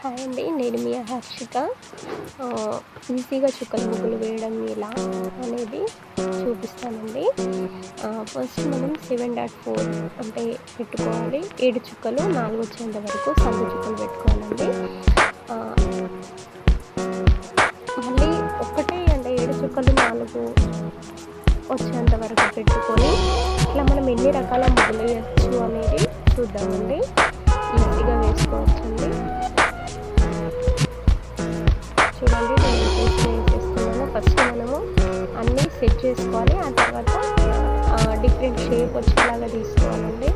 Hi అండి, నేను మీ హర్షిత. ఈజీగా చుక్కల ముగ్గులు వేయడం ఎలా అనేది చూపిస్తానండి. ఫస్ట్ మనం 7.4 అంటే పెట్టుకోవాలి. 7 చుక్కలు 4 వచ్చేంత వరకు సందు చుక్కలు పెట్టుకోవాలండి. మళ్ళీ ఒకటే అంటే 7 చుక్కలు 4 వచ్చేంత వరకు పెట్టుకొని ఇట్లా మనం ఎన్ని రకాల ముగ్గులు వేయచ్చు అనేది చూద్దామండి. ఈజీగా వేసుకోవచ్చండి. చూడండి, నేను వేసేస్తున్నాను. ఫస్ట్ మనము అన్నీ సెట్ చేసుకోవాలి. ఆ తర్వాత డిఫరెంట్ షేప్ వచ్చేలాగా తీసుకోవాలండి.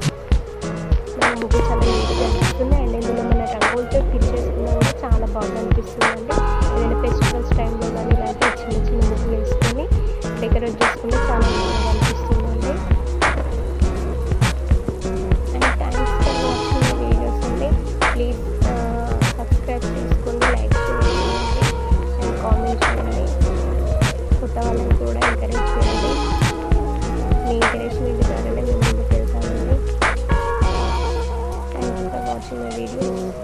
మన ముగ్గు చాలా నీట్గా అనిపిస్తుంది. అండ్ ఇందులో మన రంగులతో ఫిల్ చేసుకున్నా కూడా చాలా బాగా అనిపిస్తుందండి. ఏదైనా ఫెస్టివల్స్ టైంలో కానీ ఇలాంటి చిన్న చిన్న ముగ్గులు వేసుకొని డెకరేట్ చేసుకుంటే చాలా బాగా అనిపిస్తుందండి. And thanks for watching my videos అండి. ప్లీజ్ సబ్స్క్రైబ్ చేసుకోండి, లైక్ చేయండి అండ్ కామెంట్ చేయండి. కొత్త వాళ్ళని కూడా ఎంకరేజ్ చేయండి. మీ ఎంకరేజ్మెంట్ ద్వారానే మేము ముందుకు వెళ్తామండి. Thanks for watching my videos.